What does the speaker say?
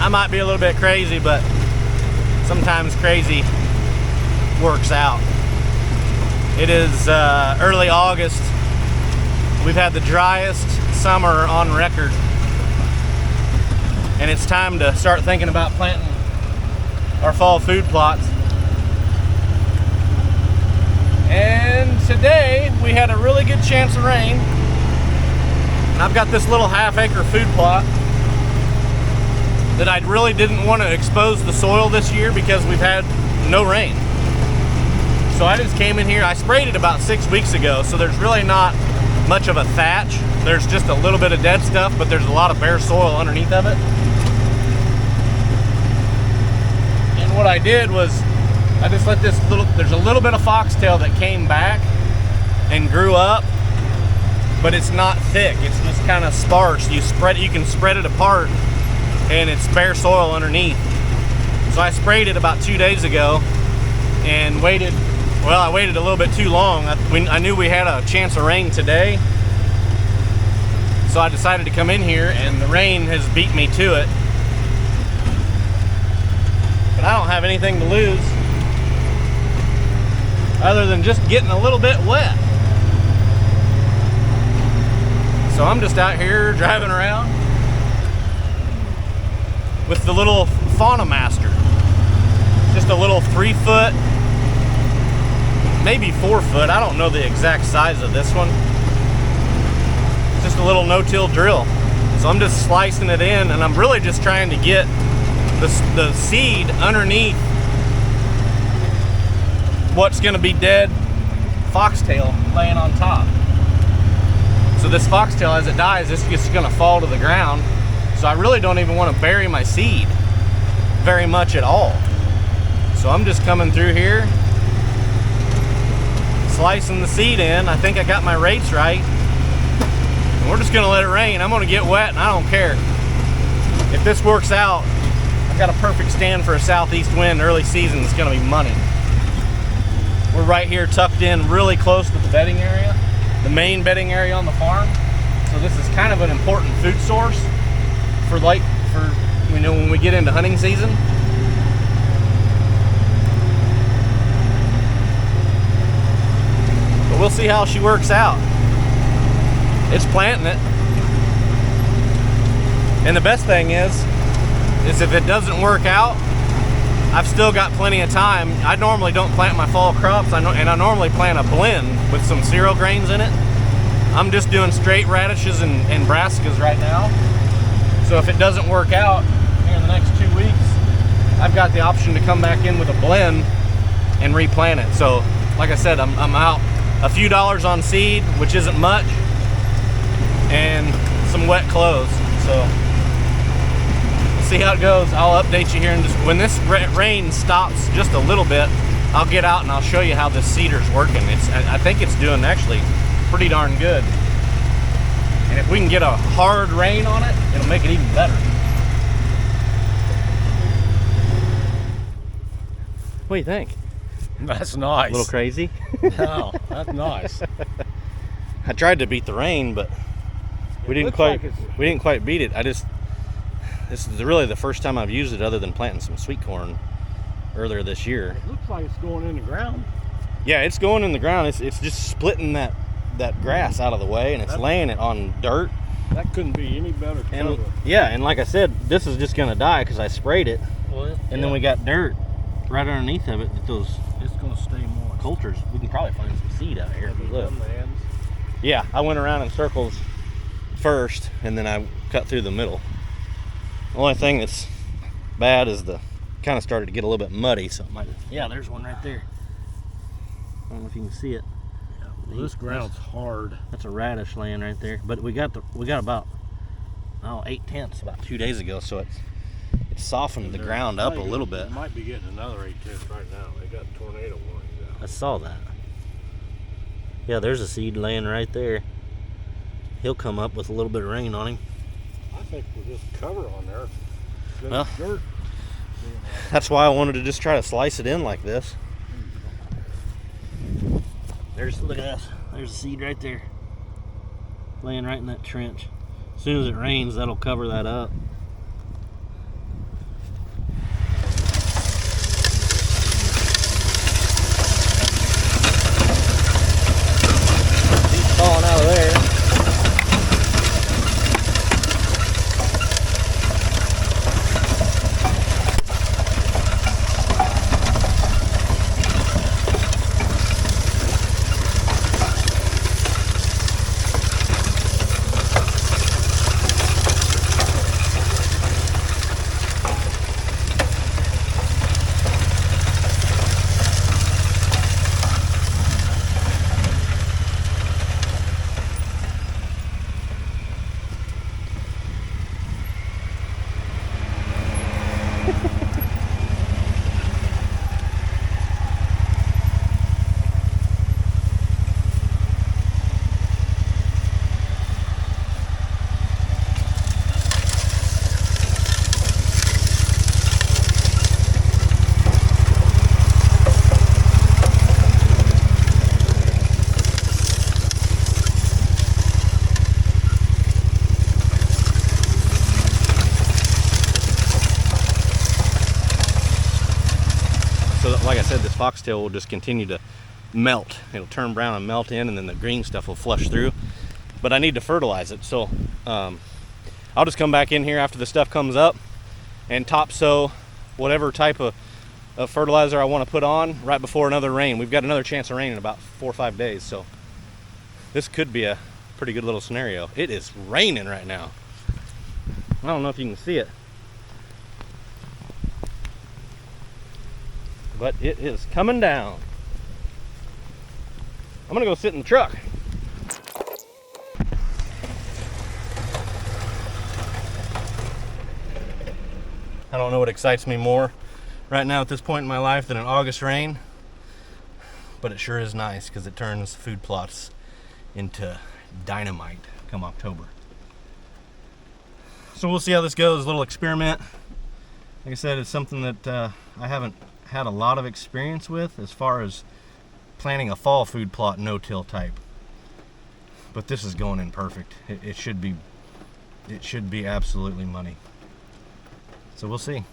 might be a little bit crazy, but sometimes crazy works out. It is early August. We've had the driest summer on record, and it's time to start thinking about planting our fall food plots. And today we had a really good chance of rain. And I've got this little half-acre food plot that I really didn't want to expose the soil this year because we've had no rain. So I just came in here. I sprayed it about 6 weeks ago, so there's really not much of a thatch. There's just a little bit of dead stuff, but there's a lot of bare soil underneath of it. And what I did was I just let there's a little bit of foxtail that came back and grew up, but it's not thick. It's just kind of sparse. You can spread it apart, and it's bare soil underneath. So I sprayed it about 2 days ago and waited. Well, I waited a little bit too long. I knew we had a chance of rain today, so I decided to come in here, and the rain has beat me to it. But I don't have anything to lose other than just getting a little bit wet. So I'm just out here driving around with the little Fauna Master. Just a little 3 foot, maybe 4 foot. I don't know the exact size of this one. Just a little no-till drill. So I'm just slicing it in, and I'm really just trying to get the seed underneath what's going to be dead foxtail laying on top. So this foxtail, as it dies, it's just going to fall to the ground. So I really don't even want to bury my seed very much at all. So I'm just coming through here, slicing the seed in. I think I got my rates right. And we're just going to let it rain. I'm going to get wet, and I don't care. If this works out, I've got a perfect stand for a southeast wind early season. It's going to be money. We're right here tucked in really close to the bedding area, the main bedding area on the farm. So this is kind of an important food source for when we get into hunting season. But we'll see how she works out. It's planting it. And the best thing is if it doesn't work out, I've still got plenty of time. I normally don't plant my fall crops, and I normally plant a blend with some cereal grains in it. I'm just doing straight radishes and brassicas right now. So if it doesn't work out here in the next 2 weeks, I've got the option to come back in with a blend and replant it. So like I said, I'm out a few dollars on seed, which isn't much, and some wet clothes. So see how it goes. I'll update you here, and when this rain stops just a little bit, I'll get out and I'll show you how this seeder's working. I think it's doing actually pretty darn good. And if we can get a hard rain on it, it'll make it even better. What do you think? That's nice. A little crazy? No, that's nice. I tried to beat the rain, but we didn't quite beat it. This is really the first time I've used it other than planting some sweet corn earlier this year. It looks like it's going in the ground. Yeah, it's going in the ground. It's just splitting that grass out of the way, and it's laying it on dirt. That couldn't be any better cover. And like I said, this is just going to die because I sprayed it. Well, and then we got dirt right underneath of it. It's going to stay moist. Coulters. We can probably find some seed out here if we look. The ends? Yeah, I went around in circles first, and then I cut through the middle. The only thing that's bad is the kind of started to get a little bit muddy, so it might. Yeah, there's one right there. I don't know if you can see it. Yeah, well, this ground's hard. That's a radish laying right there. But we got about 8/10 about 2 days ago, so it's softened the ground up a little bit. We might be getting another 8/10 right now. They got tornado warnings out. I saw that. Yeah, there's a seed laying right there. He'll come up with a little bit of rain on him. I think with this cover on there, well, dirt. That's why I wanted to just try to slice it in like this. Look at this. There's a seed right there, laying right in that trench. As soon as it rains, that'll cover that up. like I said, this foxtail will just continue to melt. It'll turn brown and melt in, and then the green stuff will flush through. But I need to fertilize it, so I'll just come back in here after the stuff comes up and top sow whatever type of fertilizer I want to put on right before another rain. We've got another chance of rain in about 4 or 5 days, so this could be a pretty good little scenario. It is raining right now. I don't know if you can see it, but it is coming down. I'm gonna go sit in the truck. I don't know what excites me more right now at this point in my life than an August rain, but it sure is nice because it turns food plots into dynamite come October. So we'll see how this goes, a little experiment. Like I said, it's something that I haven't had a lot of experience with as far as planting a fall food plot no-till type. But this is going in perfect. It should be absolutely money. So we'll see.